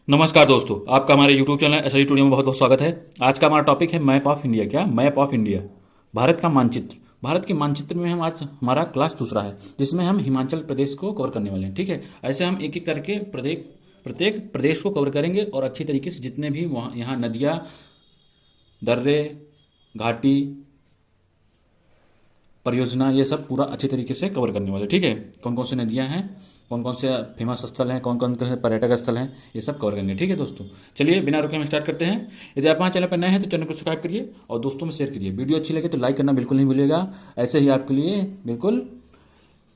नमस्कार दोस्तों, आपका हमारे YouTube चैनल एसआई स्टूडियो में बहुत बहुत स्वागत है। आज का हमारा टॉपिक है मैप ऑफ इंडिया। क्या मैप ऑफ इंडिया? भारत का मानचित्र। भारत के मानचित्र में हम आज हमारा क्लास दूसरा है, जिसमें हम हिमाचल प्रदेश को कवर करने वाले हैं। ठीक है, ऐसे हम एक एक करके प्रत्येक प्रत्येक प्रदेश को कवर करेंगे और अच्छी तरीके से जितने भी वहाँ यहाँ नदियाँ, दर्रे, घाटी, परियोजना, ये सब पूरा अच्छी तरीके से कवर करने वाले। ठीक है, कौन कौन सी नदियाँ हैं, कौन कौन से फेमस स्थल हैं, कौन कौन से पर्यटक स्थल हैं, ये सब कवर करेंगे। ठीक है दोस्तों, चलिए बिना रुके हम स्टार्ट करते हैं। यदि आप हमारे चैनल पर नए हैं तो चैनल को सब्सक्राइब करिए और दोस्तों में शेयर करिए। वीडियो अच्छी लगे तो लाइक करना बिल्कुल नहीं भूलिएगा। ऐसे ही आपके लिए बिल्कुल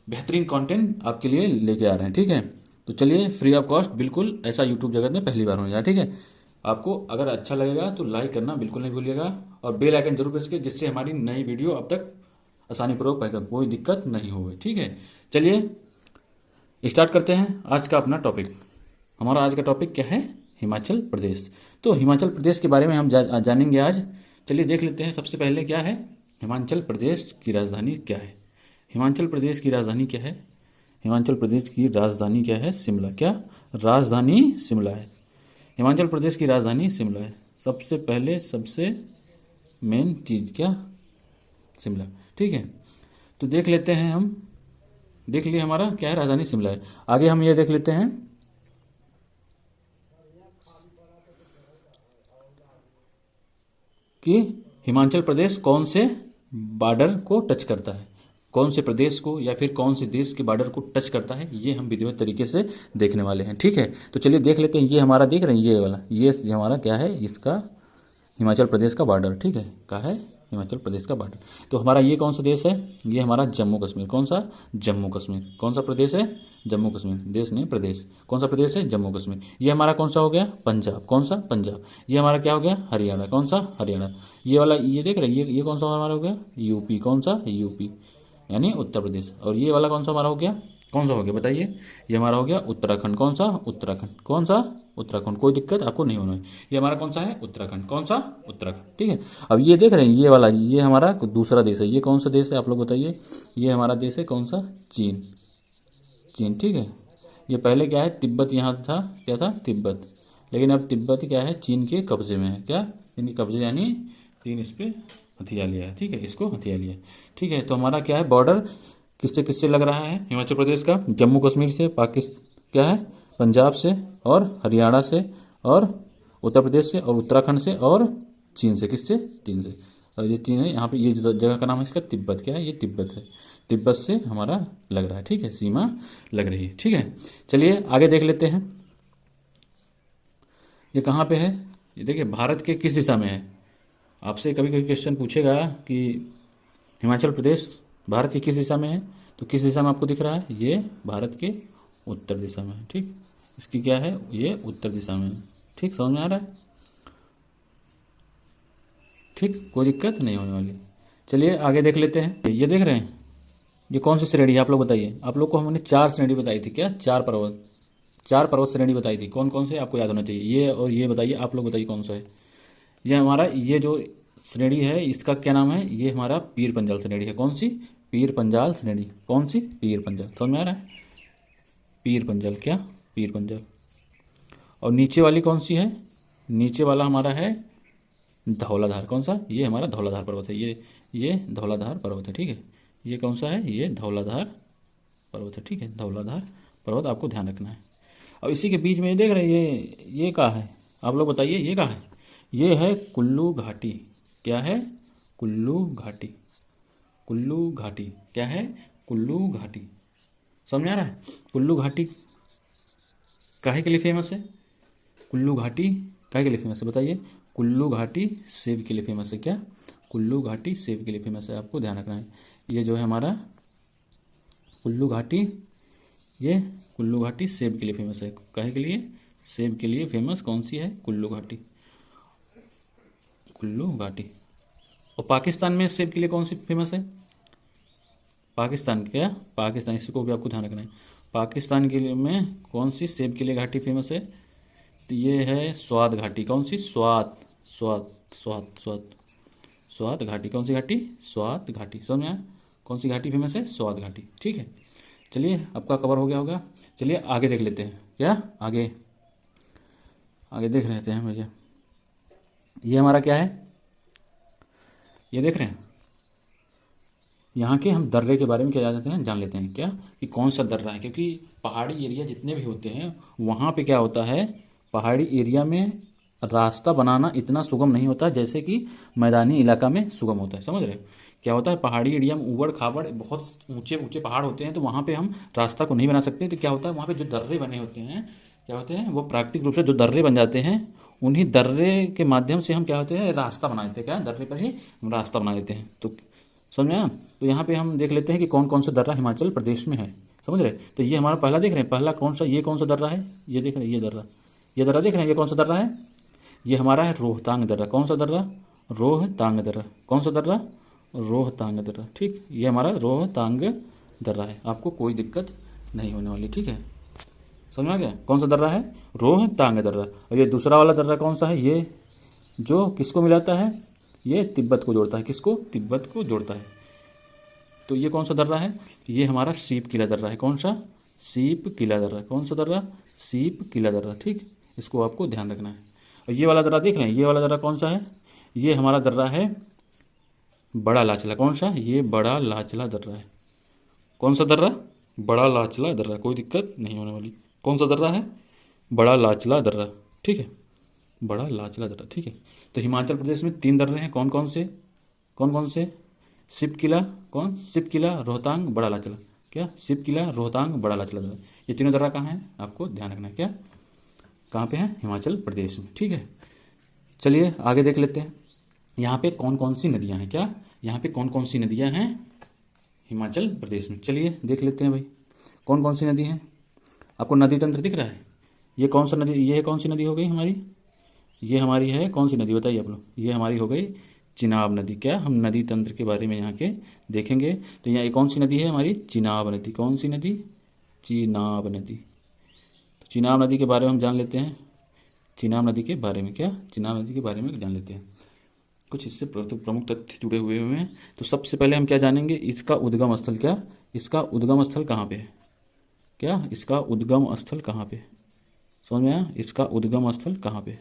बेहतरीन कंटेंट आपके लिए लेके आ रहे हैं। ठीक है, तो चलिए फ्री ऑफ कॉस्ट बिल्कुल ऐसा यूट्यूब जगत में पहली बार हो जाए। ठीक है, आपको अगर अच्छा लगेगा तो लाइक करना बिल्कुल नहीं भूलिएगा और बेल आइकन जरूर प्रेस कीजिए, जिससे हमारी नई वीडियो अब तक आसानी पूर्वक पाएगा, कोई दिक्कत नहीं होगी। ठीक है, चलिए स्टार्ट करते हैं आज का अपना टॉपिक। हमारा आज का टॉपिक क्या है? हिमाचल प्रदेश। तो हिमाचल प्रदेश के बारे में हम जानेंगे आज। चलिए देख लेते हैं। सबसे पहले क्या है? हिमाचल प्रदेश की राजधानी क्या है? हिमाचल प्रदेश की राजधानी क्या है? हिमाचल प्रदेश की राजधानी क्या है? शिमला। क्या राजधानी शिमला है? हिमाचल प्रदेश की राजधानी शिमला है। सबसे पहले सबसे मेन चीज़ क्या? शिमला। ठीक है, तो देख लेते हैं हम। देख लिए हमारा क्या है? राजधानी शिमला है। आगे हम ये देख लेते हैं कि हिमाचल प्रदेश कौन से बॉर्डर को टच करता है, कौन से प्रदेश को या फिर कौन से देश के बॉर्डर को टच करता है, ये हम विधिवत तरीके से देखने वाले हैं। ठीक है, तो चलिए देख लेते हैं। ये हमारा देख रहे हैं, ये वाला, ये हमारा क्या है? इसका हिमाचल प्रदेश का बॉर्डर। ठीक है, का है हिमाचल प्रदेश का बॉर्डर। तो हमारा ये कौन सा देश है? ये हमारा जम्मू कश्मीर। कौन सा? जम्मू कश्मीर। कौन सा प्रदेश है? जम्मू कश्मीर। देश नहीं, प्रदेश। कौन सा प्रदेश है? जम्मू कश्मीर। ये हमारा कौन सा हो गया? पंजाब। कौन सा? पंजाब। ये हमारा क्या हो गया? हरियाणा। कौन सा? हरियाणा। ये वाला ये देख रहे हैं, ये कौन सा हमारा हो गया? यूपी। कौन सा? यूपी यानी उत्तर प्रदेश। और ये वाला कौन सा हमारा हो गया? कौन सा हो गया बताइए? ये हमारा हो गया उत्तराखंड। कौन सा? उत्तराखंड। कौन सा? उत्तराखंड। कोई दिक्कत आपको नहीं होना है। ये हमारा कौन सा है? उत्तराखंड। कौन सा? उत्तराखंड। ठीक है, अब ये देख रहे हैं, ये वाला, ये हमारा दूसरा देश है। ये कौन सा देश है आप लोग बताइए? ये हमारा देश है कौन सा? चीन। चीन। ठीक है, ये पहले क्या है? तिब्बत यहाँ था। क्या था? तिब्बत। लेकिन अब तिब्बत क्या है? चीन के कब्जे में है। क्या? यानी कब्जे यानी चीन इस पर हथिया लिया है। ठीक है, इसको हथिया लिया है। ठीक है, तो हमारा क्या है? बॉर्डर किससे किससे लग रहा है हिमाचल प्रदेश का? जम्मू कश्मीर से, पाकिस्तान, क्या है? पंजाब से और हरियाणा से और उत्तर प्रदेश से और उत्तराखंड से और चीन से। किससे? चीन से। और ये चीन है, यहाँ पे ये जगह का नाम है इसका तिब्बत। क्या है? ये तिब्बत है। तिब्बत से हमारा लग रहा है। ठीक है, सीमा लग रही है। ठीक है, चलिए आगे देख लेते हैं। ये कहाँ पे है? ये देखिए, भारत के किस दिशा में है? आपसे कभी कभी क्वेश्चन पूछेगा कि हिमाचल प्रदेश भारत की किस दिशा में है, तो किस दिशा में आपको दिख रहा है? ये भारत के उत्तर दिशा में है। ठीक, इसकी क्या है? ये उत्तर दिशा में है। ठीक, समझ में आ रहा है? ठीक, कोई दिक्कत नहीं होने वाली। चलिए आगे देख लेते हैं। ये देख रहे हैं, ये कौन सी श्रेणी है आप लोग बताइए? आप लोग को हमने चार श्रेणी बताई थी। क्या? चार पर्वत, चार पर्वत श्रेणी बताई थी। कौन कौन से आपको याद होना चाहिए? ये और ये बताइए, आप लोग बताइए कौन सा है? ये हमारा, ये जो श्रेणी है इसका क्या नाम है? ये हमारा पीर पंजाल श्रेणी है। कौन सी? पीर पंजाल श्रेणी। कौन सी? पीर पंजाल। समझ में आ रहा है? पीर पंजाल। क्या? पीर पंजाल। और नीचे वाली कौन सी है? नीचे वाला हमारा है धौलाधार। कौन सा? ये हमारा धौलाधार पर्वत है। ये धौलाधार पर्वत है। ठीक है, ये कौन सा है? ये धौलाधार पर्वत है। ठीक है, धौलाधार पर्वत आपको ध्यान रखना है। अब इसी के बीच में ये देख रहे हैं, ये कहाँ है? आप लोग बताइए, ये कहाँ है? ये है कुल्लू घाटी। क्या है? कुल्लू घाटी। कुल्लू घाटी क्या है? कुल्लू घाटी। समझ में आ रहा है? कुल्लू घाटी काहे के लिए फेमस है? कुल्लू घाटी काहे के लिए फेमस है बताइए? कुल्लू घाटी सेब के लिए फेमस है। क्या? कुल्लू घाटी सेब के लिए फेमस है, आपको ध्यान रखना है। ये जो है हमारा कुल्लू घाटी, ये कुल्लू घाटी सेब के लिए फेमस है। काहे के लिए? सेब के लिए फेमस कौन सी है? कुल्लू घाटी। कुल्लू घाटी। और पाकिस्तान में सेब के लिए कौन सी फेमस है? पाकिस्तान। क्या? पाकिस्तान, इसको भी आपको ध्यान रखना है। पाकिस्तान के लिए में कौन सी सेब के लिए घाटी फेमस है? तो ये है स्वात घाटी। कौन सी? स्वात। स्वात स्वात स्वात स्वात घाटी। कौन सी घाटी? स्वात घाटी। समझ में आया? कौन सी घाटी फेमस है? स्वात घाटी। ठीक है, चलिए आपका कवर हो गया होगा। चलिए आगे देख लेते हैं। क्या? आगे आगे देख रहे हैं भैया, ये हमारा क्या है, ये देख रहे हैं, यहाँ के हम दर्रे के बारे में क्या जाते हैं, जान लेते हैं क्या कि कौन सा दर्रा है। क्योंकि पहाड़ी एरिया जितने भी होते हैं वहाँ पे क्या होता है, पहाड़ी एरिया में रास्ता बनाना इतना सुगम नहीं होता जैसे कि मैदानी इलाका में सुगम होता है। समझ रहे हो क्या होता है, पहाड़ी एरिया में ऊबड़ खाबड़ बहुत ऊंचे ऊंचे पहाड़ होते हैं, तो वहाँ पे हम रास्ता को नहीं बना सकते। तो क्या होता है, वहाँ पे जो दर्रे बने होते हैं क्या होते हैं, वो प्राकृतिक रूप से जो दर्रे बन जाते हैं, उन्हीं दर्रे के माध्यम से हम क्या होते हैं, रास्ता बना देते हैं, क्या दर्रे पर ही हम रास्ता बना देते हैं। तो समझ में आया। तो यहाँ पे हम देख लेते हैं कि कौन कौन सा दर्रा हिमाचल प्रदेश में है। समझ रहे, तो ये हमारा पहला देख रहे हैं, पहला कौन सा, ये कौन सा दर्रा है, ये देख रहे हैं, ये दर्रा देख रहे हैं, ये कौन सा दर्रा है, ये हमारा है रोहतांग दर्रा। कौन सा दर्रा, रोहतांग दर्रा। कौन सा दर्रा, रोहतांग दर्रा। ठीक, ये हमारा रोहतांग दर्रा है, आपको कोई दिक्कत नहीं होने वाली। ठीक है, समझ में आ गया, कौन सा दर्रा है, रोहतांग दर्रा। और ये दूसरा वाला दर्रा कौन सा है, ये जो किसको मिलाता है, ये तिब्बत को जोड़ता है, किसको, तिब्बत को जोड़ता है। तो ये कौन सा दर्रा है, ये हमारा सीप किला दर्रा है। कौन सा, सीप किला दर्रा। कौन सा दर्रा, सीप किला दर्रा। ठीक, इसको आपको ध्यान रखना है। और ये वाला दर्रा देख रहे हैं, ये वाला दर्रा कौन सा है, ये हमारा दर्रा है बड़ा लाचला। कौन सा, ये बड़ा लाचला दर्रा है। कौन सा दर्रा, बड़ा लाचला दर्रा, कोई दिक्कत नहीं होने वाली। कौन सा दर्रा है, बड़ा लाचला दर्रा। ठीक है, बड़ा लाचला दर्रा। ठीक है, तो हिमाचल प्रदेश में 3 दर्रे हैं, कौन कौन से, कौन कौन से, सिप किला, कौन, सिप किला, रोहतांग, बड़ा लाचला। क्या, सिप किला, रोहतांग, बड़ा लाचला दर्रा। ये तीनों दर्रा कहाँ हैं, आपको ध्यान रखना है। क्या, कहाँ पे है, हिमाचल प्रदेश में। ठीक है, चलिए आगे देख लेते हैं, यहाँ पे कौन कौन सी नदियाँ हैं, क्या, यहाँ पे कौन कौन सी नदियाँ हैं हिमाचल प्रदेश में। चलिए देख लेते हैं भाई, कौन कौन सी नदी हैं। आपको नदी तंत्र दिख रहा है, ये कौन सा नदी, ये कौन सी नदी हो गई हमारी, ये हमारी है कौन सी नदी बताइए आप लोग, ये हमारी हो गई चिनाब नदी। क्या, हम नदी तंत्र के बारे में यहाँ के देखेंगे। तो यहाँ कौन सी नदी है हमारी, चिनाब नदी। कौन सी नदी, चिनाब नदी। तो चिनाब नदी के बारे में हम जान लेते हैं, चिनाब नदी के बारे में, क्या, चिनाब नदी के बारे में जान लेते हैं। कुछ इससे प्रमुख तथ्य जुड़े हुए हैं। तो सबसे पहले हम क्या जानेंगे, इसका उद्गम स्थल, क्या, इसका उद्गम स्थल कहाँ पे है, क्या, इसका उद्गम स्थल कहाँ पे, समझ में आया, इसका उद्गम स्थल कहाँ पे।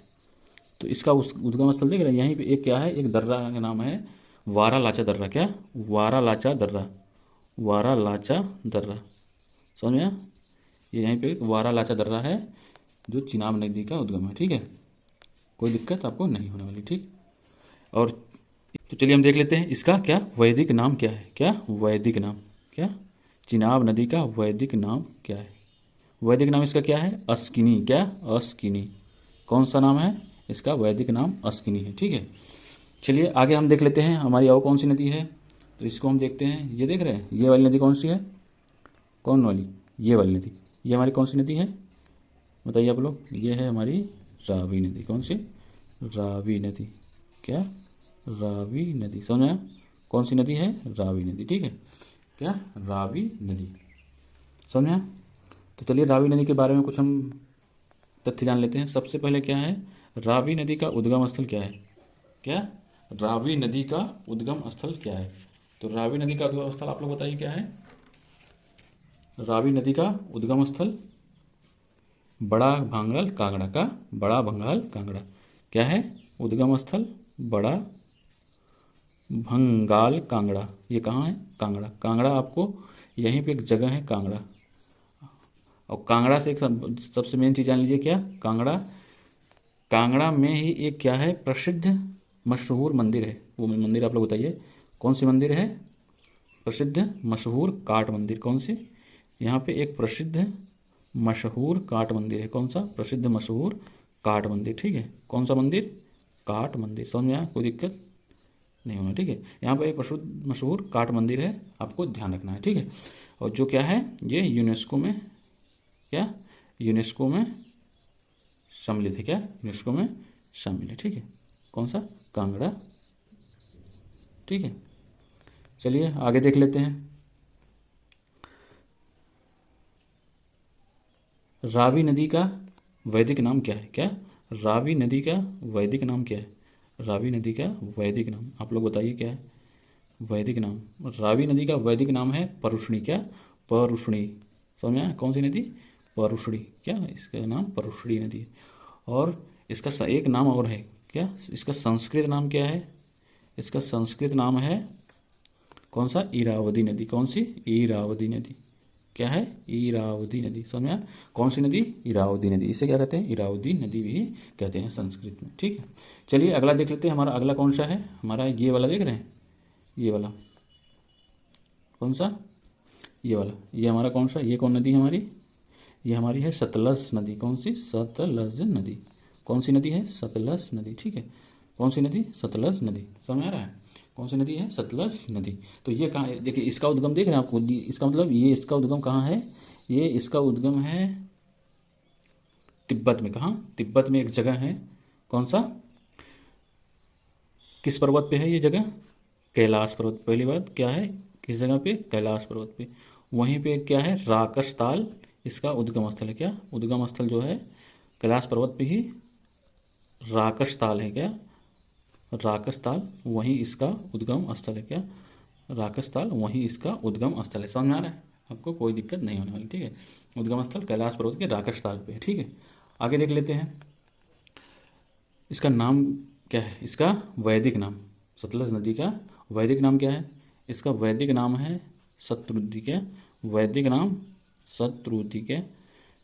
तो इसका उस उद्गम स्थल देख रहे हैं, यहीं पे एक क्या है, एक दर्रा का नाम है वारा लाचा दर्रा। क्या, वारा लाचा दर्रा, वारा लाचा दर्रा, समझ में आया, ये यहीं पे एक वारा लाचा दर्रा है जो चिनाब नदी का उद्गम है। ठीक है, कोई दिक्कत आपको नहीं होने वाली। ठीक, और तो चलिए हम देख लेते हैं इसका क्या वैदिक नाम क्या है, क्या वैदिक नाम, क्या, चिनाब नदी का वैदिक नाम क्या है, वैदिक नाम इसका क्या है, अस्किनी। क्या, अस्किनी। कौन सा नाम है इसका, वैदिक नाम अस्किनी है। ठीक है, चलिए आगे हम देख लेते हैं हमारी और कौन सी नदी है। तो इसको हम देखते हैं, ये देख रहे हैं, ये वाली नदी कौन सी है, कौन वाली, ये वाली नदी, ये हमारी कौन सी नदी है बताइए आप लोग, ये है हमारी रावी नदी। कौन सी, रावी नदी। क्या, रावी नदी, समझ आया, कौन सी नदी है, रावी नदी। ठीक है, क्या, रावी नदी, समझ आया। तो चलिए रावी नदी के बारे में कुछ हम तथ्य जान लेते हैं। सबसे पहले क्या है, रावी नदी का उद्गम स्थल क्या है, क्या, रावी नदी का उद्गम स्थल क्या है। तो रावी नदी का उद्गम स्थल आप लोग बताइए क्या है, रावी नदी का उद्गम स्थल बड़ा भंगाल कांगड़ा का, बड़ा भंगाल कांगड़ा। क्या है उद्गम स्थल, बड़ा भंगाल कांगड़ा। ये कहाँ है, कांगड़ा। कांगड़ा आपको यहीं पे एक जगह है कांगड़ा। और कांगड़ा से एक सबसे मेन चीज़ जान लीजिए, क्या, कांगड़ा, कांगड़ा में ही एक क्या है, प्रसिद्ध मशहूर मंदिर है। वो मंदिर आप लोग बताइए कौन सी मंदिर है, प्रसिद्ध मशहूर काट मंदिर। कौन सी, यहाँ पे एक प्रसिद्ध मशहूर काट मंदिर है। कौन सा, प्रसिद्ध मशहूर काट मंदिर। ठीक है, कौन सा मंदिर, काट मंदिर। समझ में आया, कोई दिक्कत नहीं होना। ठीक है, यहाँ पर एक प्रसिद्ध मशहूर काट मंदिर है, आपको ध्यान रखना है। ठीक है, और जो क्या है, ये यूनेस्को में, क्या, यूनेस्को में सम्मिलित है। क्या, यूनेस्को में शामिल है। ठीक है, कौन सा, कांगड़ा। ठीक है, चलिए आगे देख लेते हैं। रावी नदी का वैदिक नाम क्या है, क्या, रावी नदी का वैदिक नाम क्या है, रावी नदी का वैदिक नाम आप लोग बताइए क्या है, वैदिक नाम। रावी नदी का वैदिक नाम है परुष्णी। क्या, परुष्णी। समझ में आया, कौन सी नदी, परुष्णी। क्या, इसका नाम परुष्णी नदी है। और इसका एक नाम और है क्या, इसका संस्कृत नाम क्या है, इसका संस्कृत नाम है कौन सा, इरावदी नदी। कौन सी, इरावदी नदी। क्या है, इरावदी नदी। समझ में आया? कौन सी नदी, इरावदी नदी। इसे क्या कहते हैं, इरावदी नदी भी कहते हैं संस्कृत में। ठीक है, चलिए अगला देख लेते हैं। हमारा अगला कौन सा है, हमारा ये वाला देख रहे हैं, ये वाला कौन सा, ये वाला, ये हमारा कौन सा, ये कौन नदी है हमारी, ये हमारी है सतलज नदी। कौन सी, सतलज नदी। कौन सी नदी है, सतलज नदी। ठीक है, कौन सी नदी, सतलज नदी। समझ आ रहा है, कौन सी नदी है, सतलज नदी। तो ये कहाँ है, देखिए इसका उद्गम देख रहे हैं आपको, इसका मतलब ये इसका उद्गम कहाँ है, ये इसका उद्गम है तिब्बत में। कहाँ, तिब्बत में एक जगह है, कौन सा, किस पर्वत पे है ये जगह, कैलाश पर्वत। पहली बात क्या है, किस जगह पे, कैलाश पर्वत पे। वहीं पे क्या है, राकस ताल इसका उद्गम स्थल है। क्या, उद्गम स्थल जो है कैलाश पर्वत पे ही राकस ताल है। क्या, राकस ताल वहीं इसका उद्गम स्थल है। क्या, राकस ताल वहीं इसका उद्गम स्थल है। समझ में आ रहा है आपको, कोई दिक्कत नहीं होने वाली। ठीक है, उद्गम स्थल कैलाश पर्वत के राकस ताल पे है। ठीक है, आगे देख लेते हैं। इसका नाम क्या है, इसका वैदिक नाम, सतलज नदी का वैदिक नाम क्या है, इसका वैदिक नाम है शत्रुद्धि। क्या, वैदिक नाम शत्रुद्धि। क्या,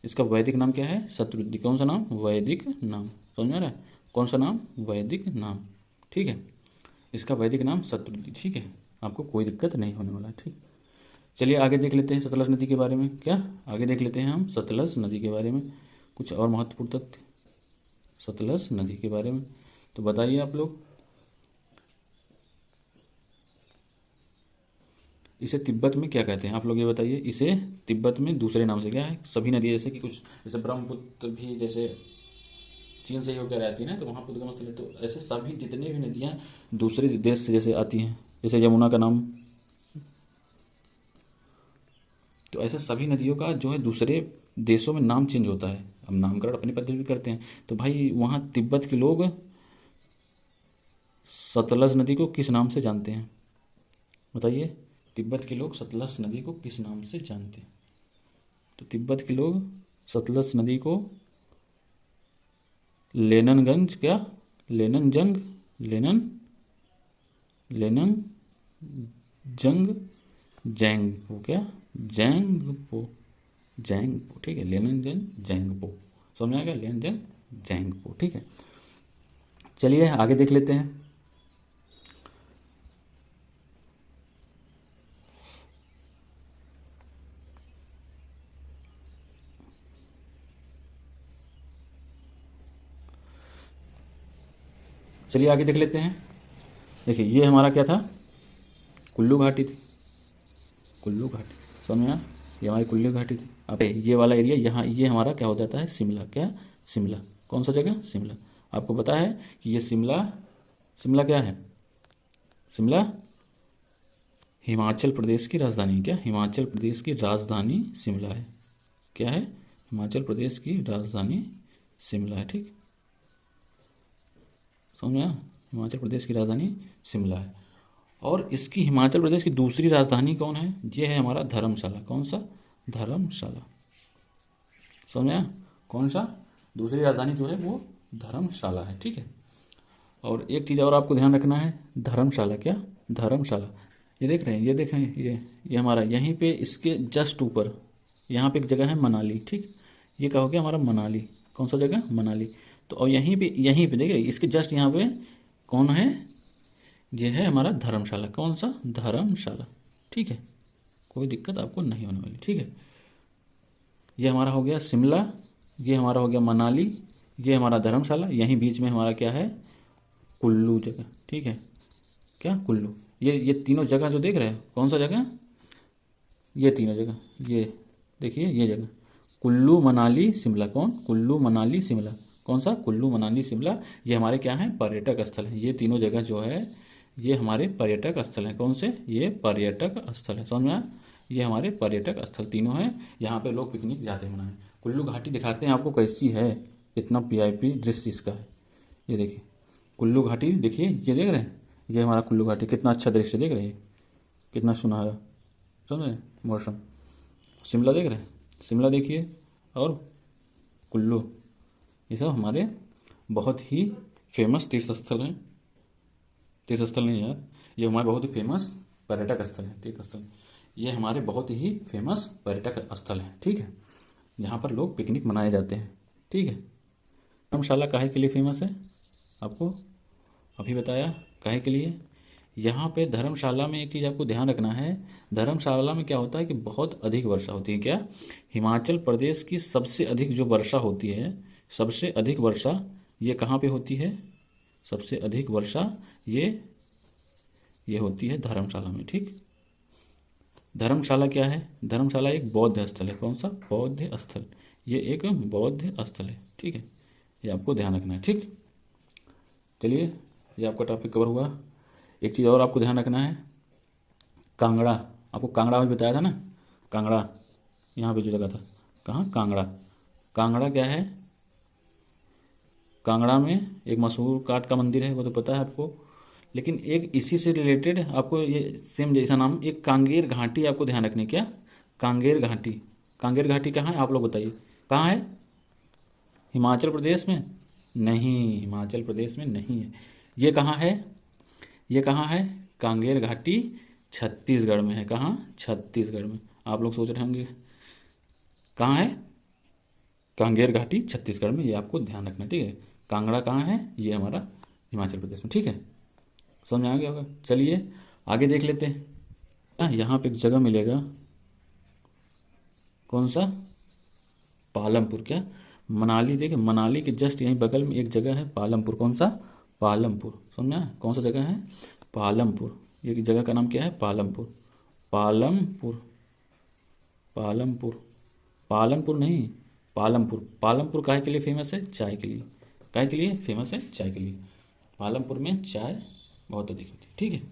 इसका वैदिक नाम क्या है, शत्रुद्धि। कौन सा नाम, वैदिक नाम। समझ में आ रहा है, कौन सा नाम, वैदिक नाम। ठीक है, इसका वैदिक नाम शत्रुद्धि। ठीक है, आपको कोई दिक्कत नहीं होने वाला है। ठीक, चलिए आगे देख लेते हैं सतलज नदी के बारे में। क्या, आगे देख लेते हैं हम सतलज नदी के बारे में कुछ और महत्वपूर्ण तथ्य सतलज नदी के बारे में। तो बताइए आप लोग, इसे तिब्बत में क्या कहते हैं, आप लोग ये बताइए। इसे तिब्बत में दूसरे नाम से क्या है, सभी नदियाँ जैसे कि कुछ, जैसे ब्रह्मपुत्र भी जैसे चीन से ही होकर रहती है ना, तो वहाँ पर उद्गम स्थल है। तो ऐसे सभी जितने भी नदियाँ दूसरे देश से जैसे आती हैं, जैसे यमुना का नाम, तो ऐसे सभी नदियों का जो है दूसरे देशों में नाम चेंज होता है। हम नामकरण अपनी पद्धति भी करते हैं। तो भाई वहाँ तिब्बत के लोग सतलज नदी को किस नाम से जानते हैं, बताइए। तिब्बत के लोग सतलज नदी को किस नाम से जानते हैं, तो तिब्बत के लोग सतलज नदी को लेननगंज, क्या, लेननजंग, लेनन लेनन जंग जैंगपो। क्या, जैंगपो, जैंगपो। ठीक है, लेननजंग जैंगपो। समझ में आ गया, लेनजंग जैंगपो। ठीक है, चलिए आगे देख लेते हैं। चलिए आगे देख लेते हैं। देखिए ये हमारा क्या था, कुल्लू घाटी थी, कुल्लू घाटी। समझ में आया? ये हमारी कुल्लू घाटी थी। अब ये वाला एरिया यहाँ, ये हमारा क्या हो जाता है, शिमला। क्या, शिमला। कौन सा जगह, शिमला। आपको पता है कि ये शिमला, शिमला क्या है, शिमला हिमाचल प्रदेश की राजधानी है। क्या, हिमाचल प्रदेश की राजधानी शिमला है। क्या है, हिमाचल प्रदेश की राजधानी शिमला है। ठीक, समझ में आया? हिमाचल प्रदेश की राजधानी शिमला है। और इसकी हिमाचल प्रदेश की दूसरी राजधानी कौन है, ये है हमारा धर्मशाला। कौन सा, धर्मशाला। समझ में आया? कौन सा, दूसरी राजधानी जो है वो धर्मशाला है। ठीक है, और एक चीज़ और आपको ध्यान रखना है, धर्मशाला। क्या, धर्मशाला। ये देख रहे हैं, ये देखें, ये हमारा यहीं पे इसके जस्ट ऊपर यहाँ पे एक जगह है मनाली। ठीक, ये क्या हो गया हमारा मनाली। कौन सा जगह, मनाली। तो और यहीं पे देखिए इसके जस्ट यहाँ पे कौन है, ये है हमारा धर्मशाला। कौन सा, धर्मशाला। ठीक है, कोई दिक्कत आपको नहीं होने वाली। ठीक है, ये हमारा हो गया शिमला, ये हमारा हो गया मनाली, ये हमारा धर्मशाला, यहीं बीच में हमारा क्या है, कुल्लू जगह। ठीक है, क्या, कुल्लू। ये तीनों जगह जो देख रहे हैं, कौन सा जगह, ये तीनों जगह, ये देखिए ये जगह कुल्लू मनाली शिमला। कौन, कुल्लू मनाली शिमला। कौन सा, कुल्लू मनाली शिमला। ये हमारे क्या हैं, पर्यटक स्थल हैं। ये तीनों जगह जो है ये हमारे पर्यटक स्थल हैं। कौन से, ये पर्यटक स्थल है। समझ में आया? ये हमारे पर्यटक स्थल तीनों हैं, यहाँ पे लोग पिकनिक जाते हैं मनाने। कुल्लू घाटी दिखाते हैं आपको कैसी है, कितना वीआईपी दृश्य इसका है। ये देखिए कुल्लू घाटी, देखिए ये देख रहे हैं, ये हमारा कुल्लू घाटी, कितना अच्छा दृश्य देख रहे हैं, कितना सुनहरा। समझ रहे हैं, मौसम। शिमला देख रहे हैं, शिमला देखिए, और कुल्लू, ये सब हमारे बहुत ही फेमस तीर्थ स्थल है, तीर्थ स्थल नहीं यार, ये हमारे बहुत ही फेमस पर्यटक स्थल है, तीर्थ स्थल, ये हमारे बहुत ही फेमस पर्यटक स्थल है, ठीक है। यहाँ पर लोग पिकनिक मनाए जाते हैं, ठीक है। धर्मशाला काहे के लिए फेमस है, आपको अभी बताया काहे के लिए। यहाँ पे धर्मशाला में एक चीज़ आपको ध्यान रखना है, धर्मशाला में क्या होता है कि बहुत अधिक वर्षा होती है। क्या, हिमाचल प्रदेश की सबसे अधिक जो वर्षा होती है, सबसे अधिक वर्षा ये कहाँ पे होती है, सबसे अधिक वर्षा ये होती है धर्मशाला में, ठीक। धर्मशाला क्या है, धर्मशाला एक बौद्ध स्थल है। कौन सा, बौद्ध स्थल, ये एक बौद्ध स्थल है, ठीक है। ये आपको ध्यान रखना है, ठीक। चलिए, ये आपका टॉपिक कवर हुआ। एक चीज़ और आपको ध्यान रखना है, कांगड़ा, आपको कांगड़ा भी बताया था ना, कांगड़ा यहाँ पे जो जगह था, कहाँ, कांगड़ा। कांगड़ा क्या है, कांगड़ा में एक मशहूर काठ का मंदिर है, वो तो पता है आपको। लेकिन एक इसी से रिलेटेड आपको ये सेम जैसा नाम, एक कांगेर घाटी आपको ध्यान रखनी है। क्या, कांगेर घाटी, कांगेर घाटी कहाँ है, आप लोग बताइए कहाँ है, हिमाचल प्रदेश में नहीं, हिमाचल प्रदेश में नहीं है। ये कहाँ है, ये कहाँ है, कांगेर घाटी छत्तीसगढ़ में है। कहाँ, छत्तीसगढ़ में। आप लोग सोच रहे होंगे कहाँ है, कांगेर घाटी छत्तीसगढ़ में, ये आपको ध्यान रखना, ठीक है। कांगड़ा कहाँ है, ये हमारा हिमाचल प्रदेश में, ठीक है। समझ में आ गया होगा। चलिए आगे देख लेते हैं। यहाँ पे एक जगह मिलेगा, कौन सा, पालमपुर। क्या, मनाली, देखिए मनाली के जस्ट यहीं बगल में एक जगह है पालमपुर। कौन सा, पालमपुर, समझा, कौन सा जगह है, पालमपुर। ये जगह का नाम क्या है, पालमपुर, पालमपुर, पालमपुर, पालमपुर नहीं, पालमपुर। पालमपुर काहे के लिए फेमस है, चाय के लिए। काहे के लिए फेमस है, चाय के लिए। पालमपुर में चाय बहुत अधिक होती है, ठीक है।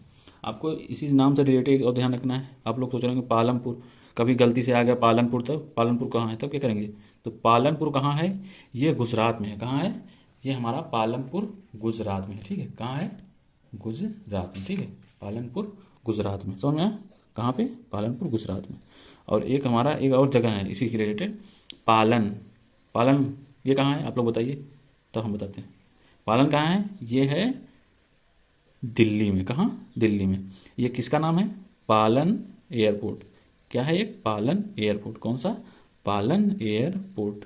आपको इसी नाम से रिलेटेड और ध्यान रखना है। आप लोग सोच रहे होंगे पालमपुर, कभी गलती से आ गया पालनपुर, तब पालनपुर कहाँ है, तब क्या करेंगे। तो पालनपुर कहाँ है, ये गुजरात में है। कहाँ है, ये हमारा पालनपुर गुजरात में है, ठीक है। कहाँ है, गुजरात में, ठीक है। पालनपुर गुजरात में, समझ में आया? कहाँ पे, पालनपुर गुजरात में। और एक हमारा एक और जगह है इसी के रिलेटेड, पालन। पालन ये कहाँ है, आप लोग बताइए, तो हम बताते हैं। पालन कहाँ है, ये है दिल्ली में। कहाँ, दिल्ली में। ये किसका नाम है, पालन एयरपोर्ट। क्या है, एक पालन एयरपोर्ट। कौन सा, पालन एयरपोर्ट,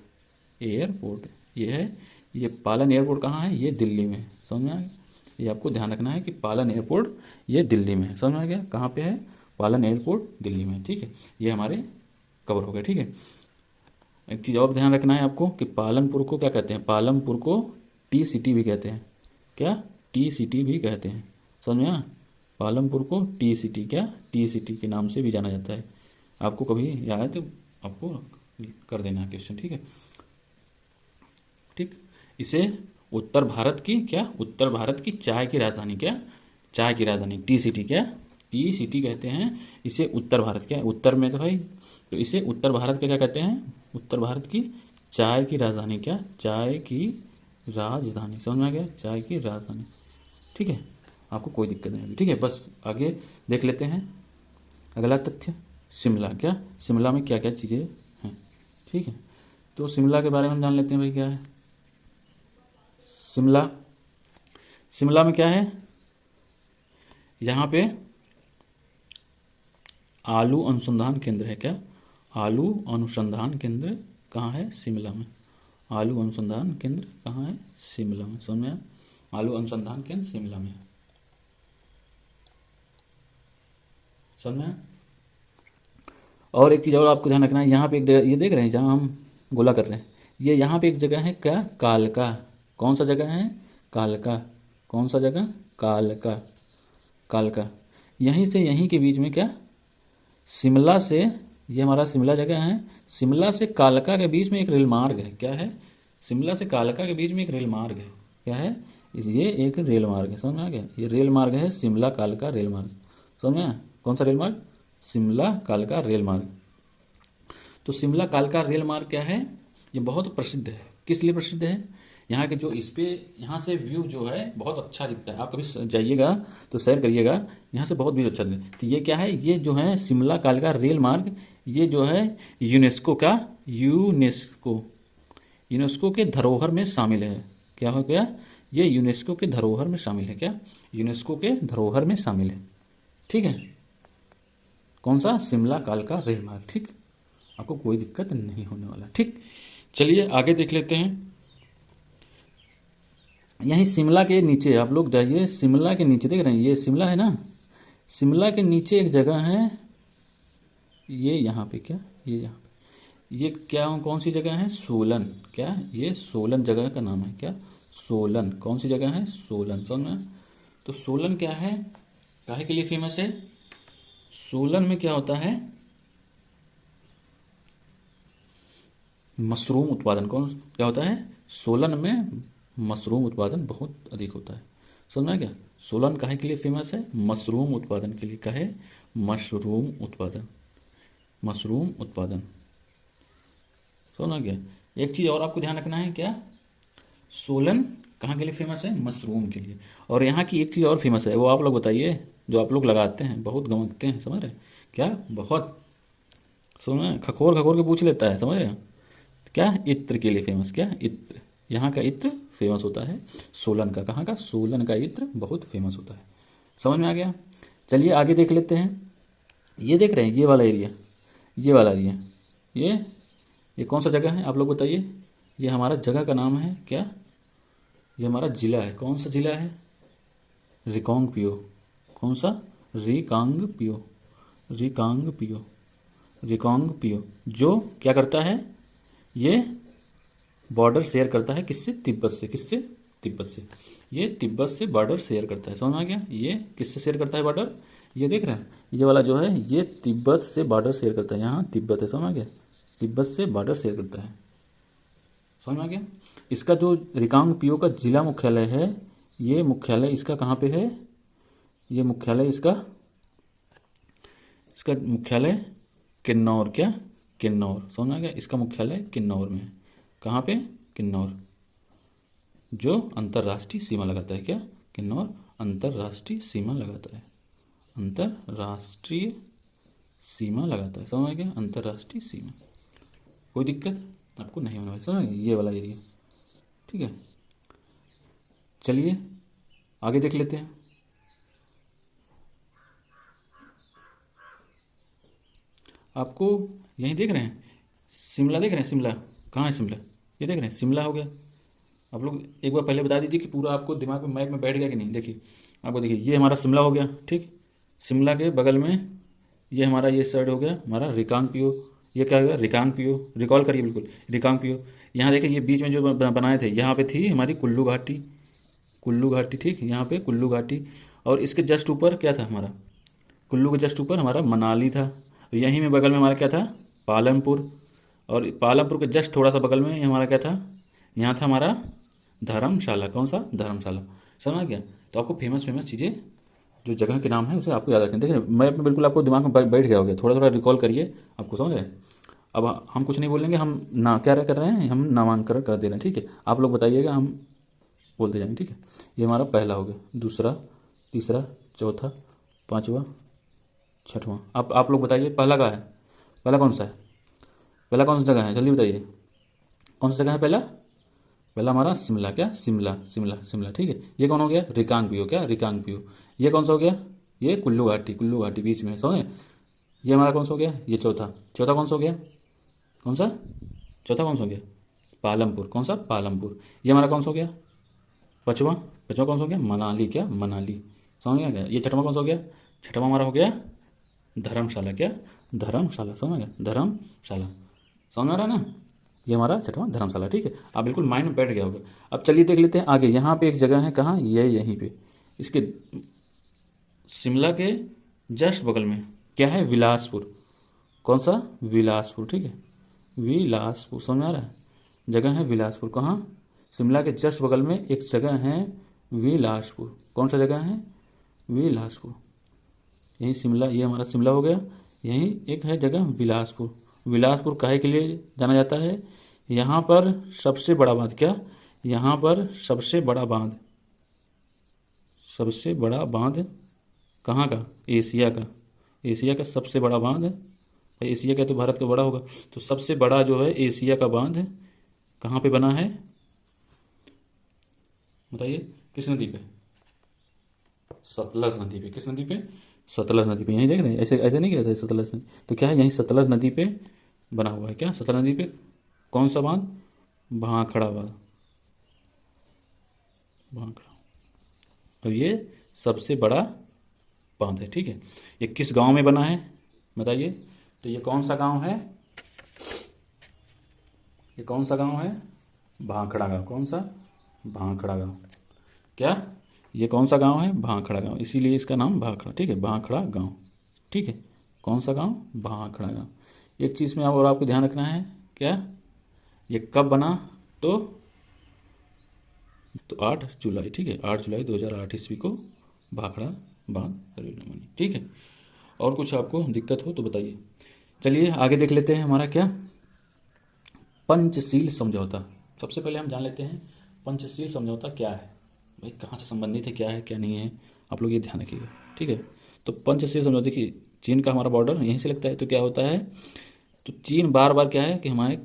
एयरपोर्ट ये है। ये पालन एयरपोर्ट कहाँ है, ये दिल्ली में। समझ में आ गया, ये आपको ध्यान रखना है कि पालन एयरपोर्ट ये दिल्ली में है। समझ में आ गया, कहाँ पे है, पालन एयरपोर्ट दिल्ली में, ठीक है। ये हमारे कवर हो गए, ठीक है। एक चीज़ और ध्यान रखना है आपको कि पालनपुर को क्या कहते हैं, पालनपुर को टी सिटी भी कहते हैं। क्या, टी सिटी भी कहते हैं। समझ में आया, पालनपुर को टी सिटी, क्या, टी सिटी के नाम से भी जाना जाता है। आपको कभी याद है तो आपको कर देना क्वेश्चन, ठीक है, ठीक। इसे उत्तर भारत की, क्या, उत्तर भारत की चाय की राजधानी, क्या, चाय की राजधानी, टी सिटी, क्या, टी सिटी कहते हैं इसे। उत्तर भारत, क्या, उत्तर में तो भाई, तो इसे उत्तर भारत का क्या कहते हैं, उत्तर भारत की चाय की राजधानी। क्या, चाय की राजधानी। समझ में आ गया, चाय की राजधानी, ठीक है। आपको कोई दिक्कत नहीं होगी, ठीक है। बस आगे देख लेते हैं। अगला तथ्य, शिमला। क्या, शिमला में क्या क्या चीज़ें हैं, ठीक है। तो शिमला के बारे में हम जान लेते हैं भाई, क्या है शिमला। शिमला में क्या है, यहाँ पे आलू अनुसंधान केंद्र है। क्या, आलू अनुसंधान केंद्र कहाँ है, शिमला में। आलू अनुसंधान केंद्र कहाँ है, शिमला में। समझ में आया, आलू अनुसंधान केंद्र शिमला में है। समझ में आया। और एक चीज़ और आपको ध्यान रखना है, यहाँ पे एक जगह, ये देख रहे हैं जहाँ हम गोला कर रहे हैं, ये यहाँ पे एक जगह है, क्या, कालका। कौन सा जगह है, कालका। कौन सा जगह, कालका, कालका। यहीं से यहीं के बीच में, क्या, शिमला से, ये हमारा शिमला जगह है, शिमला से कालका के बीच में एक रेल मार्ग है। क्या है, शिमला से कालका के बीच में एक रेल मार्ग है। क्या है, ये एक रेल मार्ग है। समझ में आ गया, ये रेल मार्ग है, शिमला कालका रेल मार्ग। समझ में आया, कौन सा रेल मार्ग, शिमला कालका रेल मार्ग। तो शिमला कालका रेल मार्ग क्या है, ये बहुत प्रसिद्ध है। किस लिए प्रसिद्ध है, यहाँ के जो इस पे, यहाँ से व्यू जो है बहुत अच्छा दिखता है। आप कभी जाइएगा तो सैर करिएगा, यहाँ से बहुत व्यू अच्छा दिखता है। तो ये क्या है, ये जो है शिमला कालका रेल मार्ग, ये जो है यूनेस्को का, यूनेस्को के धरोहर में शामिल है। क्या हो गया, ये यूनेस्को के धरोहर में शामिल है। क्या, यूनेस्को के धरोहर में शामिल है। ठीक है, कौन सा, शिमला कालका रेल मार्ग। ठीक, आपको कोई दिक्कत नहीं होने वाला। ठीक, चलिए आगे देख लेते हैं। यहीं शिमला के नीचे आप लोग जाइए, शिमला के नीचे देख रहे हैं, ये शिमला है ना, शिमला के नीचे एक जगह है, ये यहाँ पे क्या, ये यहाँ पे, ये क्या, कौन सी जगह है, सोलन। क्या, ये सोलन जगह का नाम है। क्या, सोलन, कौन सी जगह है, सोलन। समझ में, तो सोलन क्या है, काहे के लिए फेमस है, सोलन में क्या होता है, मशरूम उत्पादन। कौन क्या होता है, सोलन में मशरूम उत्पादन बहुत अधिक होता है। समझना क्या, सोलन काहे के लिए फेमस है, मशरूम उत्पादन के लिए। काहे, मशरूम उत्पादन, मशरूम उत्पादन। समझना क्या, एक चीज़ और आपको ध्यान रखना है, क्या, सोलन कहाँ के लिए फेमस है, मशरूम के लिए। और यहाँ की एक चीज़ और फेमस है, वो आप लोग बताइए, जो आप लोग लगाते हैं, बहुत गमकते हैं, समझ रहे हैं, क्या, बहुत, सुना, खखोर खखोर के पूछ लेता है, समझ रहे हैं, क्या, इत्र के लिए फेमस। क्या, इत्र, यहाँ का इत्र फेमस होता है सोलन का। कहाँ का, सोलन का इत्र बहुत फेमस होता है। समझ में आ गया। चलिए आगे देख लेते हैं। ये देख रहे हैं, ये वाला एरिया, ये वाला एरिया, ये कौन सा जगह है, आप लोग बताइए। ये हमारा जगह का नाम है क्या, ये हमारा जिला है। कौन सा जिला है, रिकांगपियो। कौन सा, रिकांगपियो, रिकांगपियो, रिकांगपियो, जो क्या करता है, ये बॉर्डर शेयर करता है किससे, तिब्बत से। किससे, तिब्बत से। ये तिब्बत से बॉर्डर शेयर करता है। समझ आ गया, ये किससे शेयर करता है बॉर्डर, ये देख रहे हैं, ये वाला जो है, ये तिब्बत से बॉर्डर शेयर करता है। यहाँ तिब्बत है, समझ आ गया, तिब्बत से बॉर्डर शेयर करता है। समझ आ गया। इसका जो रिकांगपियो का जिला मुख्यालय है, ये मुख्यालय इसका कहाँ पे है, ये मुख्यालय इसका मुख्यालय किन्नौर। क्या, किन्नौर। समझ आ गया, इसका मुख्यालय किन्नौर में है। कहाँ पे, किन्नौर, जो अंतर्राष्ट्रीय सीमा लगाता है। क्या, किन्नौर अंतर्राष्ट्रीय सीमा लगाता है, अंतर्राष्ट्रीय सीमा लगाता है। समझ गया, अंतर्राष्ट्रीय सीमा, कोई दिक्कत आपको नहीं होने वाली। समझ गए, ये वाला एरिया। ठीक है, चलिए आगे देख लेते हैं। आपको यहीं देख रहे हैं, शिमला देख रहे हैं, शिमला कहाँ है, शिमला ये देख रहे हैं, शिमला हो गया। आप लोग एक बार पहले बता दीजिए कि पूरा आपको दिमाग में, मैप में बैठ गया कि नहीं। देखिए, आपको देखिए, ये हमारा शिमला हो गया। ठीक, शिमला के बगल में ये हमारा ये साइड हो गया हमारा रिकांगपियो। ये क्या होगा, रिकांगपियो, रिकॉल करिए बिल्कुल, रिकांगपियो। यहाँ देखिए, ये बीच में जो बनाए थे, यहाँ पे थी हमारी कुल्लू घाटी, कुल्लू घाटी। ठीक, यहाँ पे कुल्लू घाटी, और इसके जस्ट ऊपर क्या था हमारा, कुल्लू के जस्ट ऊपर हमारा मनाली था। यहीं में बगल में हमारा क्या था, पालमपुर, और पालमपुर के जस्ट थोड़ा सा बगल में हमारा क्या था, यहाँ था हमारा धर्मशाला। कौन सा, धर्मशाला। समझ गया। तो आपको फेमस फेमस चीज़ें जो जगह के नाम है उसे आपको याद रखना। देखिए मैप में बिल्कुल आपको दिमाग में बैठ गया होगा, थोड़ा थोड़ा रिकॉल करिए, आपको समझ रहे। अब हम कुछ नहीं बोलेंगे, हम ना क्या कर रहे हैं, हम नामांकन कर दे रहे हैं। ठीक है, आप लोग बताइएगा, हम बोलते जाएंगे। ठीक है, ये हमारा पहला हो गया, दूसरा, तीसरा, चौथा, पाँचवा, छठवां। अब आप लोग बताइए पहला का है, पहला कौन सा है, पहला कौन सा जगह है, जल्दी बताइए, कौन सा जगह है पहला, पहला हमारा शिमला। क्या, शिमला, शिमला, शिमला। ठीक है, ये कौन हो गया, रिकांगपियो। क्या, रिकांगपियो। ये कौन सा हो गया, ये कुल्लू घाटी, कुल्लू घाटी बीच में, समझे। ये हमारा कौन सा हो गया, ये चौथा, चौथा कौन सा हो गया, कौन सा, चौथा कौन सा हो गया, पालमपुर। कौन सा, पालमपुर। ये हमारा कौन सा हो गया, पाँचवा, पाँचवा कौन सा हो गया, मनाली। क्या, मनाली। समझ गया। ये छठवां कौन सा हो गया, छठवां हमारा हो गया धर्मशाला। क्या, धर्मशाला। समझ गया, धर्मशाला। समझ आ रहा है ना, ये हमारा छठवां धर्मशाला। ठीक है, आप बिल्कुल माइंड में बैठ गया होगा। अब चलिए देख लेते हैं आगे। यहाँ पे एक जगह है, कहाँ, ये यहीं पे, इसके शिमला के जस्ट बगल में क्या है, विलासपुर। कौन सा, विलासपुर। ठीक है, विलासपुर। समझ आ रहा है, जगह है विलासपुर। कहाँ, शिमला के जस्ट बगल में एक जगह है विलासपुर। कौन सा जगह है, विलासपुर। यही शिमला, ये हमारा शिमला हो गया। यहीं एक है जगह बिलासपुर। बिलासपुर काहे के लिए जाना जाता है, यहाँ पर सबसे बड़ा बांध। क्या, यहाँ पर सबसे बड़ा बांध, सबसे बड़ा बांध कहाँ का, एशिया का, एशिया का सबसे बड़ा बांध। एशिया का तो भारत का बड़ा होगा, तो सबसे बड़ा जो है एशिया का बांध कहाँ पे बना है, बताइए किस नदी पे? सतलज नदी पे। किस नदी पे? सतलज नदी पे। यहीं देख रहे हैं, ऐसे ऐसे नहीं कहते सतलज नदी, तो क्या है, यहीं सतलज नदी पे बना हुआ है। क्या सतलज नदी पे कौन सा बांध? भाखड़ा बांध। भाखड़ा। और ये सबसे बड़ा बांध है, ठीक है। ये किस गांव में बना है बताइए? तो ये कौन सा गांव है? ये कौन सा गांव है? भाखड़ा गांव। कौन सा? भाखड़ा गांव। क्या? ये कौन सा गांव है? भाखड़ा गांव, इसीलिए इसका नाम भाखड़ा, ठीक है, भाखड़ा गांव, ठीक है। कौन सा गांव? भाखड़ा गांव। एक चीज़ में और आपको ध्यान रखना है, क्या? ये कब बना? तो 8 जुलाई, ठीक है, 8 जुलाई 2008 ईस्वी को भाखड़ा बांध परियोजना बनी, ठीक है। और कुछ आपको दिक्कत हो तो बताइए। चलिए आगे देख लेते हैं हमारा क्या, पंचशील समझौता। सबसे पहले हम जान लेते हैं पंचशील समझौता क्या है, भाई कहाँ से संबंधित है, क्या है क्या नहीं है, आप लोग ये ध्यान रखिएगा, ठीक है। तो पंचशील समझौता, देखिए चीन का हमारा बॉर्डर यहीं से लगता है, तो क्या होता है, तो चीन बार बार क्या है कि हमारे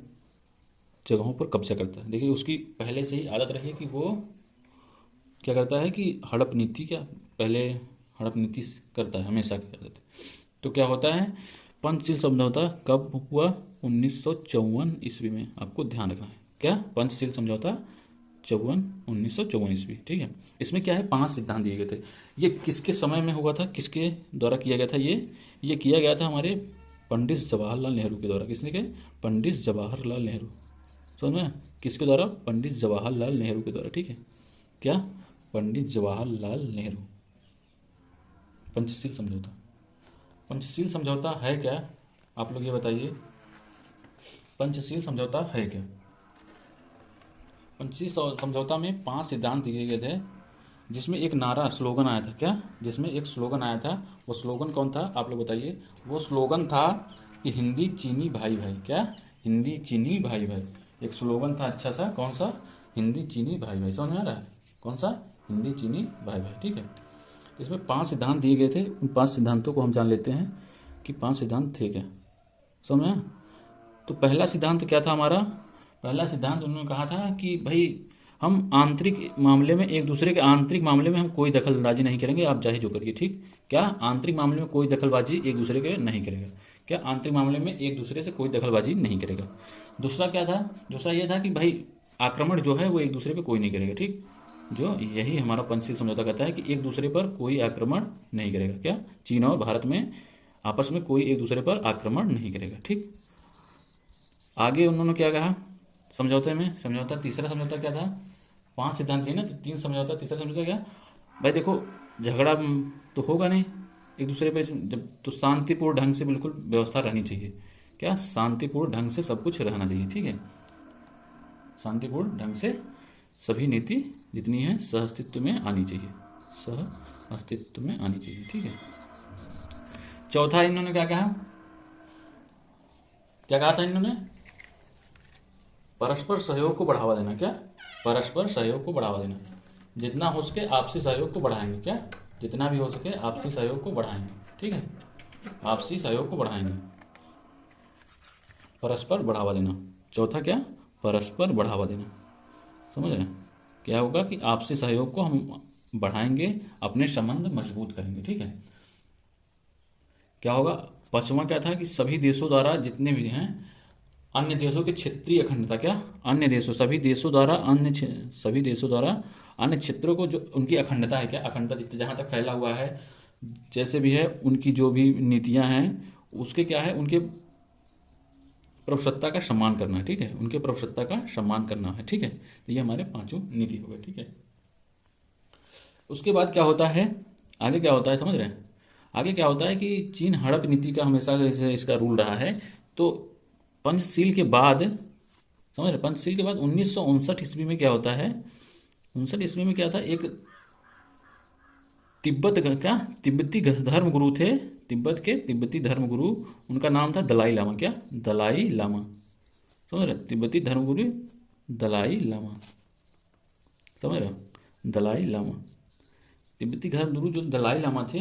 जगहों पर कब्जा करता है। देखिए उसकी पहले से ही आदत रही है कि वो क्या करता है कि हड़प नीति, क्या पहले हड़प नीति करता है, हमेशा की आदत है। तो क्या होता है, पंचशील समझौता कब हुआ? 1954 ईस्वी में, आपको ध्यान रखना है। क्या? पंचशील समझौता 1954 ईस्वी, ठीक है। इसमें क्या है, 5 सिद्धांत दिए गए थे। ये किसके समय में हुआ था, किसके द्वारा किया गया था? ये किया गया था हमारे पंडित जवाहरलाल नेहरू के द्वारा। किसने के? पंडित जवाहरलाल नेहरू। समझ में? किसके द्वारा? पंडित जवाहरलाल नेहरू के द्वारा, ठीक है। क्या? पंडित जवाहरलाल नेहरू। पंचशील समझौता। पंचशील समझौता है क्या, आप लोग ये बताइए, पंचशील समझौता है क्या? पंचशील समझौता में 5 सिद्धांत दिए गए थे, जिसमें एक नारा स्लोगन आया था। क्या? जिसमें एक स्लोगन आया था, वो स्लोगन कौन था आप लोग बताइए? वो स्लोगन था कि हिंदी चीनी भाई भाई। क्या? हिंदी चीनी भाई भाई, एक स्लोगन था अच्छा सा, कौन सा? हिंदी चीनी भाई भाई। समझ में आ रहा है? कौन सा? हिंदी चीनी भाई भाई, ठीक है। तो इसमें 5 सिद्धांत दिए गए थे, उन 5 सिद्धांतों को हम जान लेते हैं कि 5 सिद्धांत थे क्या। समझ में आया? तो पहला सिद्धांत क्या था हमारा? पहला सिद्धांत उन्होंने कहा था कि भाई हम आंतरिक मामले में, एक दूसरे के आंतरिक मामले में हम कोई दखलंदाजी नहीं करेंगे, आप चाहे जो करिए, ठीक। क्या? आंतरिक मामले में कोई दखलबाजी एक दूसरे के नहीं करेगा। क्या? आंतरिक मामले में एक दूसरे से कोई दखलबाजी नहीं करेगा। दूसरा क्या था? दूसरा ये था कि भाई आक्रमण जो है वो एक दूसरे पे कोई नहीं करेगा, ठीक। जो यही हमारा पंचशील समझौता कहता है कि एक दूसरे पर कोई आक्रमण नहीं करेगा। क्या? चीन और भारत में आपस में कोई एक दूसरे पर आक्रमण नहीं करेगा, ठीक। आगे उन्होंने क्या कहा समझौते में? समझौता, तीसरा समझौता क्या था? 5 सिद्धांत थे ना, तो 3 समझौता, तीसरा समझौता क्या? भाई देखो झगड़ा तो होगा नहीं एक दूसरे पे, जब तो शांतिपूर्ण ढंग से बिल्कुल व्यवस्था रहनी चाहिए। क्या? शांतिपूर्ण ढंग से सब कुछ रहना चाहिए, ठीक है। शांतिपूर्ण ढंग से सभी नीति जितनी है सह अस्तित्व में आनी चाहिए, सह अस्तित्व में आनी चाहिए, ठीक है। चौथा इन्होंने क्या कहा? क्या कहा था इन्होंने? परस्पर सहयोग को बढ़ावा देना। क्या? परस्पर सहयोग को बढ़ावा देना। जितना हो सके आपसी सहयोग को बढ़ाएंगे। क्या? जितना भी हो सके आपसी सहयोग को बढ़ाएंगे, ठीक है। आपसी सहयोग को बढ़ाएंगे, परस्पर बढ़ावा देना। चौथा क्या? परस्पर बढ़ावा देना। समझ रहे हैं? क्या होगा कि आपसी सहयोग को हम बढ़ाएंगे, अपने संबंध मजबूत करेंगे, ठीक है। क्या होगा? पांचवा क्या था कि सभी देशों द्वारा जितने भी हैं अन्य देशों की क्षेत्रीय अखंडता। क्या? अन्य देशों, सभी देशों द्वारा सभी देशों द्वारा अन्य क्षेत्रों को जो उनकी अखंडता है, क्या अखंडता जितने जहाँ तक फैला हुआ है, जैसे भी है उनकी जो भी नीतियाँ हैं उसके क्या है, उनके प्रभुसत्ता का सम्मान करना है, ठीक है। उनके प्रभुसत्ता का सम्मान करना है, ठीक है। तो ये हमारे 5 नीति हो गए, ठीक है। उसके बाद क्या होता है, आगे क्या होता है समझ रहे हैं? आगे क्या होता है कि चीन हड़प नीति का हमेशा से इसका रूल रहा है। तो पंचशील के बाद, समझ रहे, पंचशील के बाद 1959 ईस्वी में क्या होता है? 59 ईस्वी में क्या था, एक तिब्बती धर्म गुरु थे, तिब्बत के तिब्बती धर्म गुरु, उनका नाम था दलाई लामा। क्या? दलाई लामा। समझ रहे? तिब्बती धर्म गुरु दलाई लामा। समझ रहे? दलाई लामा, तिब्बती धर्म गुरु जो दलाई लामा थे,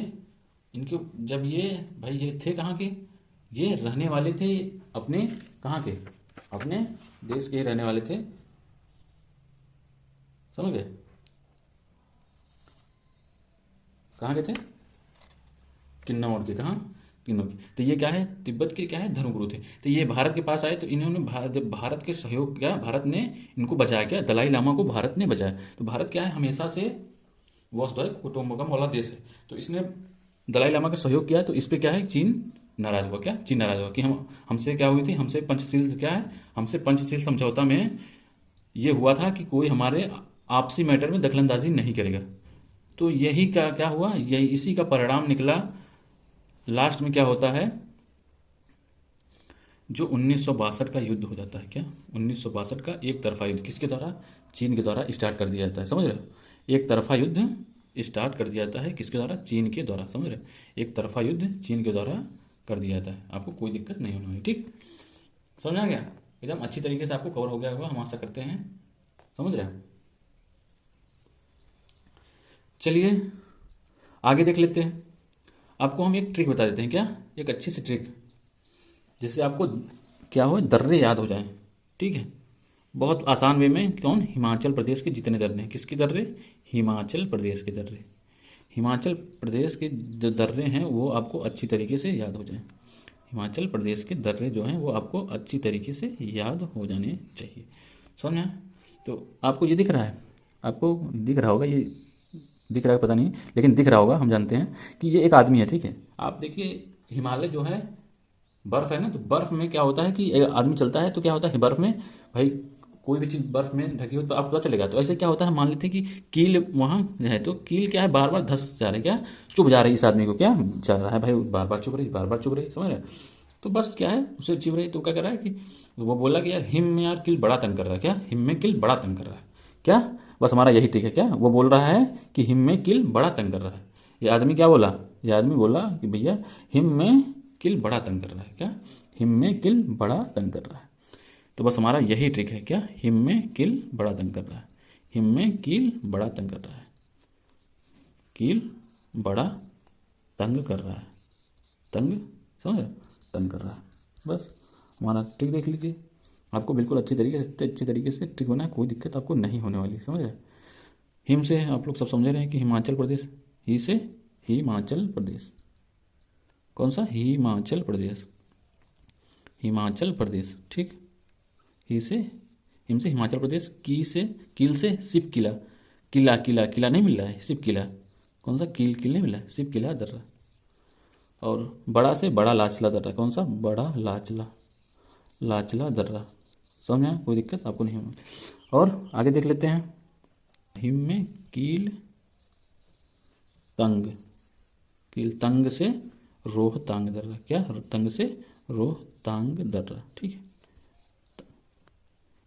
इनके जब ये भाई ये थे कहाँ के? ये रहने वाले थे अपने, कहाँ के? अपने देश के ही रहने वाले थे, समझ गए। कहाँ गए थे? किन्नौर के, कहाँ? किन्नौर के। तो ये क्या है, तिब्बत के क्या है, धर्मगुरु थे। तो ये भारत के पास आए तो इन्होंने जब भारत के सहयोग किया, भारत ने इनको बचाया, क्या दलाई लामा को भारत ने बचाया। तो भारत क्या है, हमेशा से वसुधैव कुटुंबकम वाला देश है। तो इसने दलाई लामा का सहयोग किया, तो इस पे क्या है, चीन नाराज हुआ। क्या चीन नाराज हुआ कि हम हमसे क्या हुई थी, हमसे पंचशील, क्या है, हमसे पंचशील समझौता में ये हुआ था कि कोई हमारे आपसी मैटर में दखलंदाजी नहीं करेगा। तो यही का क्या हुआ, यही इसी का परिणाम निकला। लास्ट में क्या होता है, जो 1962 का युद्ध हो जाता है। क्या 1962 का एक तरफा युद्ध किसके द्वारा, चीन के द्वारा स्टार्ट कर दिया जाता है। समझ रहे हो, एक तरफा युद्ध स्टार्ट कर दिया जाता है किसके द्वारा, चीन के द्वारा। समझ रहे हो, एक तरफा युद्ध चीन के द्वारा कर दिया जाता है। आपको कोई दिक्कत नहीं होने वाली। ठीक, समझ आ गया, एकदम अच्छी तरीके से आपको कवर हो गया होगा, हम आशा करते हैं। समझ रहे हो, चलिए आगे देख लेते हैं। आपको हम एक ट्रिक बता देते हैं, क्या एक अच्छी सी ट्रिक, जिससे आपको क्या हो, दर्रे याद हो जाएं। ठीक है, बहुत आसान वे में। कौन, हिमाचल प्रदेश के जितने दर्रे हैं, किसके दर्रे, हिमाचल प्रदेश के दर्रे। हिमाचल प्रदेश के जो दर्रे हैं वो आपको अच्छी तरीके से याद हो जाएं। हिमाचल प्रदेश के दर्रे जो हैं वो आपको अच्छी तरीके से याद हो जाने चाहिए। समझ, तो आपको ये दिख रहा है, आपको दिख रहा होगा, ये दिख रहा है पता नहीं, लेकिन दिख रहा होगा, हम जानते हैं कि ये एक आदमी है। ठीक है, आप देखिए हिमालय जो है बर्फ़ है ना, तो बर्फ़ में क्या होता है कि एक आदमी चलता है तो क्या होता है, बर्फ़ में भाई कोई भी चीज़ बर्फ़ में ढकी हो तो आपको पता चलेगा। तो ऐसे क्या होता है, मान लेते हैं कि कील वहाँ है, तो कील क्या है, बार बार धस जा रही, क्या चुभ जा रही, इस आदमी को क्या जा रहा है भाई, बार बार चुभ रही, बार बार चुभ रही। समझ रहे, तो बस क्या है, उसे चुभ रही। तो क्या कर रहा है कि वो बोला कि यार हिम में यार कील बड़ा तंग कर रहा है, क्या हिम में कील बड़ा तंग कर रहा है। क्या, बस हमारा यही ट्रिक है। क्या वो बोल रहा है कि हिम में कील बड़ा तंग कर रहा है। ये आदमी क्या बोला, ये आदमी बोला कि भैया हिम में कील बड़ा तंग कर रहा है। क्या, हिम में कील बड़ा तंग कर रहा है। तो बस हमारा यही ट्रिक है। क्या, हिम में कील बड़ा तंग कर रहा है, हिम में कील बड़ा तंग कर रहा है, कील बड़ा तंग कर रहा है, तंग, समझ, तंग कर रहा है। बस हमारा ट्रिक देख लीजिए, आपको बिल्कुल अच्छी तरीके से ट्रिक बना है, कोई दिक्कत आपको नहीं होने वाली। समझ रहे, हिम से आप लोग सब समझ रहे हैं कि हिमाचल प्रदेश, ही से हिमाचल प्रदेश, कौन सा, हिमाचल प्रदेश, हिमाचल प्रदेश। ठीक, ही से, हिम से हिमाचल प्रदेश, की से, कील से शिव किला, किला किला किला नहीं मिल रहा है, शिव किला, कौन सा, कील कील नहीं मिल रहा है, शिव किला दर्रा। और बड़ा से बड़ा लाचला दर्रा, कौन सा, बड़ा लाचला, लाचला दर्रा। समझ में आया, कोई दिक्कत आपको नहीं होगी। और आगे देख लेते हैं, हिम में कील तंग, कील तंग से रोहतांग दर्रा। क्या, तंग से रोहतांग दर्रा। ठीक है,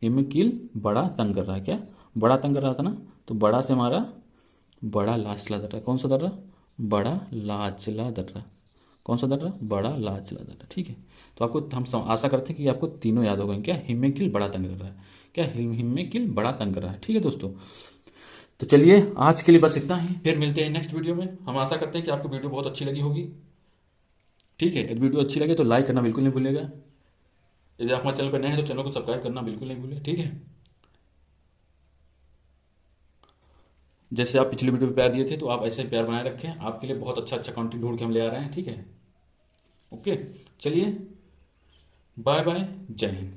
हिम में कील बड़ा तंग कर रहा है। क्या, बड़ा तंग कर रहा था ना, तो बड़ा से हमारा बड़ा लाचला दर्रा, कौन सा दर्रा, बड़ा लाचला दर्रा, कौन सा दर्रा, बड़ा लाचला दर्रा। ठीक है, तो आपको हम आशा करते हैं कि आपको तीनों याद हो गए। क्या, हिम में कील बड़ा तंग कर रहा है, क्या हिम में कील बड़ा तंग कर रहा है। ठीक है दोस्तों, तो चलिए आज के लिए बस इतना ही, फिर मिलते हैं नेक्स्ट वीडियो में। हम आशा करते हैं कि आपको वीडियो बहुत अच्छी लगी होगी। ठीक है, यदि वीडियो अच्छी लगे तो लाइक करना बिल्कुल नहीं भूलिएगा। यदि आप हमारे चैनल पर नए हैं तो चैनल को सब्सक्राइब करना बिल्कुल नहीं भूलें। ठीक है, जैसे आप पिछले वीडियो में प्यार दिए थे तो आप ऐसे प्यार बनाए रखें। आपके लिए बहुत अच्छा अच्छा कंटेंट ढूंढ के हम ले आ रहे हैं। ठीक है, ओके, चलिए बाय बाय, जय हिंद।